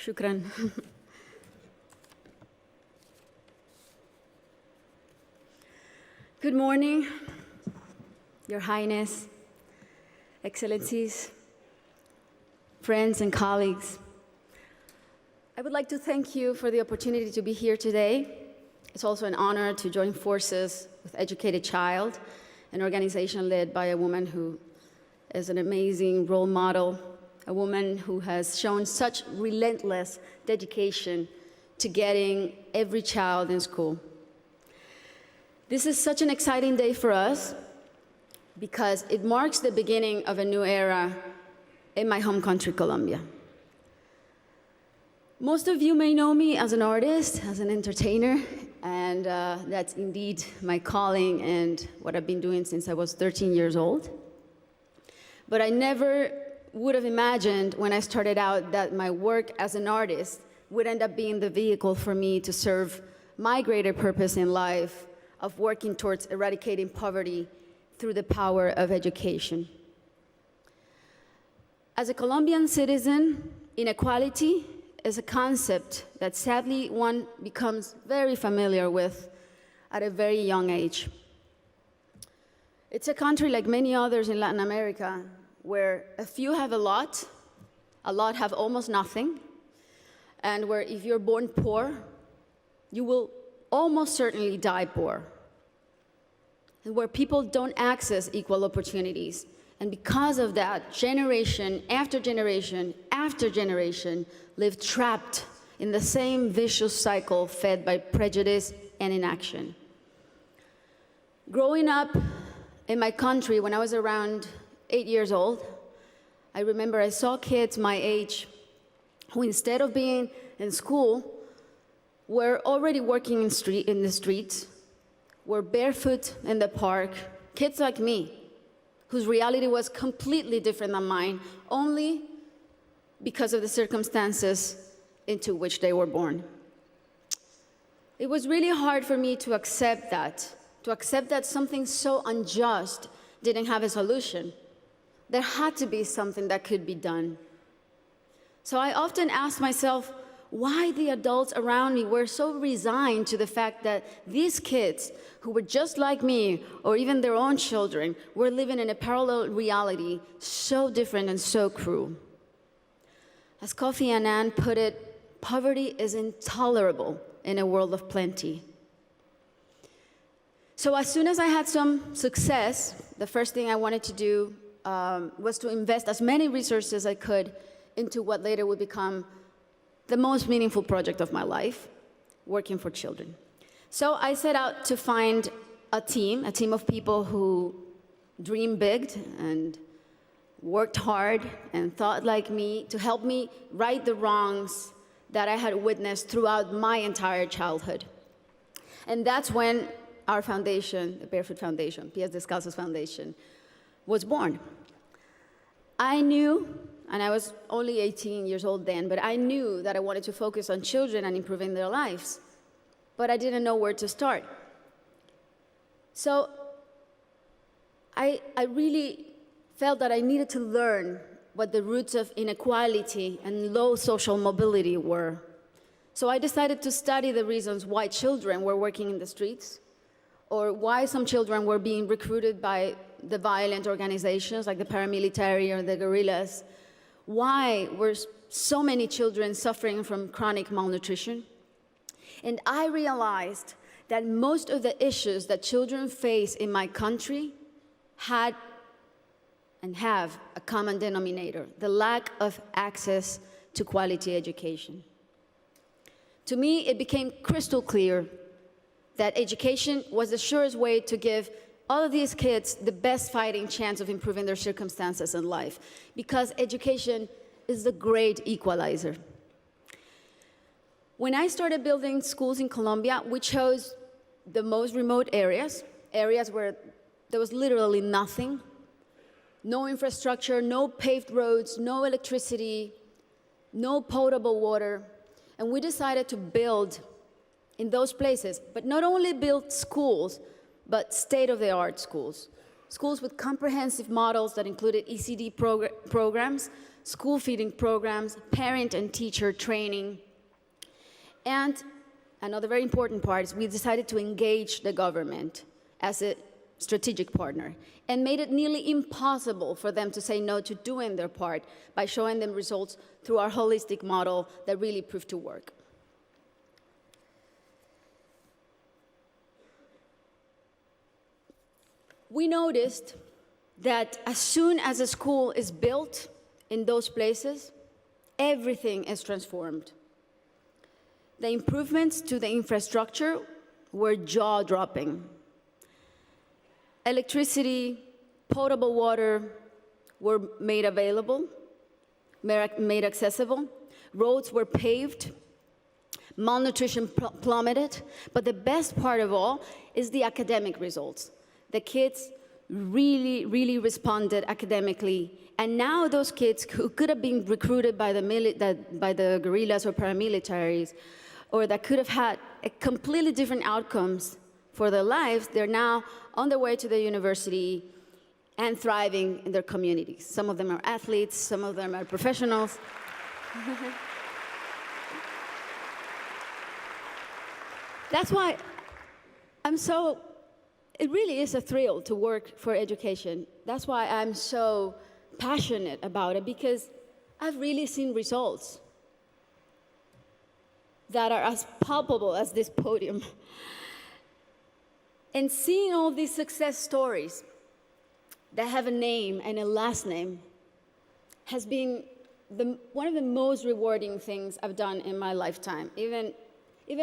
Shukran. Good morning, Your Highness, Excellencies, friends and colleagues. I would like to thank you for the opportunity to be here today. It's also an honor to join forces with Educated Child, an organization led by a woman who is an amazing role model, a woman who has shown such relentless dedication to getting every child in school. This is such an exciting day for us because it marks the beginning of a new era in my home country, Colombia. Most of you may know me as an artist, as an entertainer, and that's indeed my calling and what I've been doing since I was 13 years old. But I never would have imagined when I started out that my work as an artist would end up being the vehicle for me to serve my greater purpose in life of working towards eradicating poverty through the power of education. As a Colombian citizen, inequality is a concept that sadly one becomes very familiar with at a very young age. It's a country like many others in Latin America where a few have a lot have almost nothing, and where if you're born poor, you will almost certainly die poor, and where people don't access equal opportunities. And because of that, generation after generation after generation live trapped in the same vicious cycle fed by prejudice and inaction. Growing up in my country when I was around 8 years old, I remember I saw kids my age who, instead of being in school, were already working in the streets, were barefoot in the park, kids like me, whose reality was completely different than mine, only because of the circumstances into which they were born. It was really hard for me to accept that something so unjust didn't have a solution. There had to be something that could be done. So I often asked myself why the adults around me were so resigned to the fact that these kids, who were just like me, or even their own children, were living in a parallel reality so different and so cruel. As Kofi Annan put it, poverty is intolerable in a world of plenty. So as soon as I had some success, the first thing I wanted to do was to invest as many resources as I could into what later would become the most meaningful project of my life, working for children. So I set out to find a team of people who dreamed big and worked hard and thought like me to help me right the wrongs that I had witnessed throughout my entire childhood. And that's when our foundation, the Barefoot Foundation, Pies Descalzos Foundation, was born. I knew, and I was only 18 years old then, but I knew that I wanted to focus on children and improving their lives, but I didn't know where to start. So I really felt that I needed to learn what the roots of inequality and low social mobility were. So I decided to study the reasons why children were working in the streets, or why some children were being recruited by the violent organizations like the paramilitary or the guerrillas. Why were so many children suffering from chronic malnutrition? And I realized that most of the issues that children face in my country had and have a common denominator: the lack of access to quality education. To me, it became crystal clear that education was the surest way to give all of these kids the best fighting chance of improving their circumstances in life, because education is the great equalizer. When I started building schools in Colombia, we chose the most remote areas where there was literally nothing, no infrastructure, no paved roads, no electricity, no potable water, and we decided to build in those places, but not only build schools, but state-of-the-art schools. schools with comprehensive models that included ECD programs, school feeding programs, parent and teacher training. And another very important part is we decided to engage the government as a strategic partner and made it nearly impossible for them to say no to doing their part by showing them results through our holistic model that really proved to work. We noticed that as soon as a school is built in those places, everything is transformed. The improvements to the infrastructure were jaw-dropping. Electricity, potable water were made available, made accessible. Roads were paved. Malnutrition plummeted. But the best part of all is the academic results. The kids really responded academically. And now those kids who could have been recruited by the guerrillas or paramilitaries, or that could have had a completely different outcomes for their lives, they're now on their way to the university and thriving in their communities. Some of them are athletes, some of them are professionals. That's why it really is a thrill to work for education. That's why I'm so passionate about it, because I've really seen results that are as palpable as this podium. And seeing all these success stories that have a name and a last name has been one of the most rewarding things I've done in my lifetime, even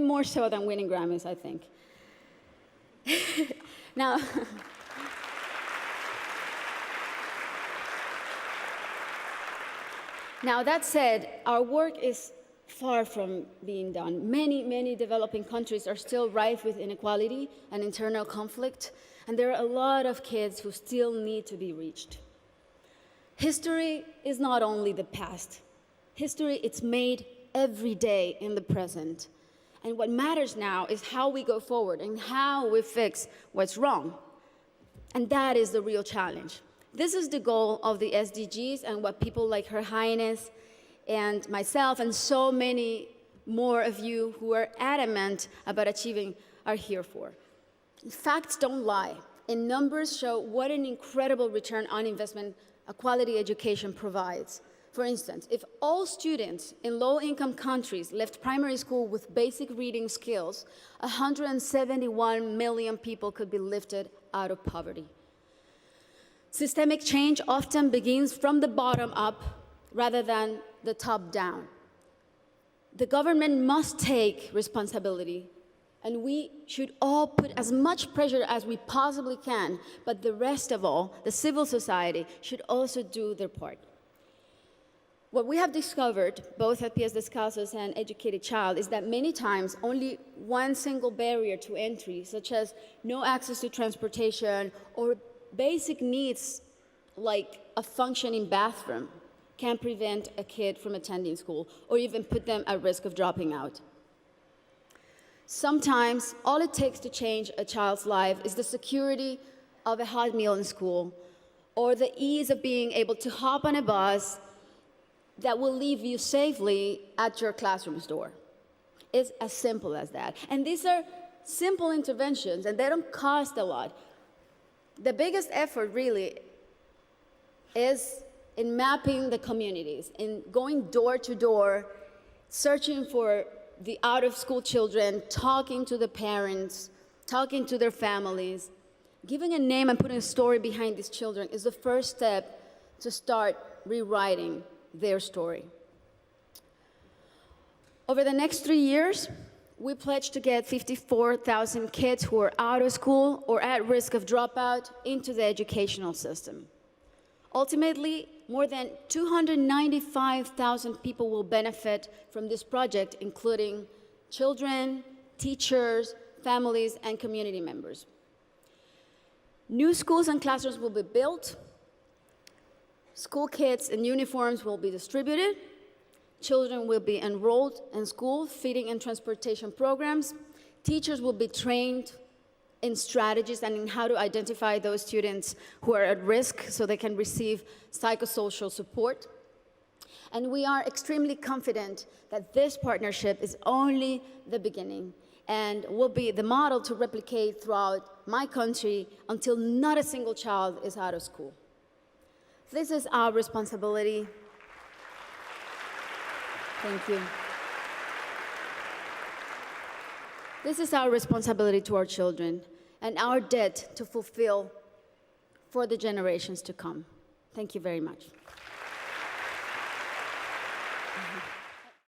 more so than winning Grammys, I think. Now, now that said, our work is far from being done. Many developing countries are still rife with inequality and internal conflict, and there are a lot of kids who still need to be reached. History is not only the past. History, it's made every day in the present. And what matters now is how we go forward and how we fix what's wrong. And that is the real challenge. This is the goal of the SDGs and what people like Her Highness and myself and so many more of you who are adamant about achieving are here for. Facts don't lie, and numbers show what an incredible return on investment a quality education provides. For instance, if all students in low-income countries left primary school with basic reading skills, 171 million people could be lifted out of poverty. Systemic change often begins from the bottom up rather than the top down. The government must take responsibility, and we should all put as much pressure as we possibly can, but the rest of all, the civil society, should also do their part. What we have discovered, both at Pies Descalzos and Educated Child, is that many times only one single barrier to entry, such as no access to transportation or basic needs like a functioning bathroom, can prevent a kid from attending school or even put them at risk of dropping out. Sometimes, all it takes to change a child's life is the security of a hot meal in school or the ease of being able to hop on a bus that will leave you safely at your classroom's door. It's as simple as that. And these are simple interventions, and they don't cost a lot. The biggest effort, really, is in mapping the communities, in going door to door, searching for the out-of-school children, talking to the parents, talking to their families. Giving a name and putting a story behind these children is the first step to start rewriting their story. Over the next 3 years, we pledged to get 54,000 kids who are out of school or at risk of dropout into the educational system. Ultimately, more than 295,000 people will benefit from this project, including children, teachers, families, and community members. New schools and classrooms will be built. School kits and uniforms will be distributed. Children will be enrolled in school, feeding and transportation programs. Teachers will be trained in strategies and in how to identify those students who are at risk so they can receive psychosocial support. And we are extremely confident that this partnership is only the beginning and will be the model to replicate throughout my country until not a single child is out of school. This is our responsibility. Thank you. This is our responsibility to our children and our debt to fulfill for the generations to come. Thank you very much.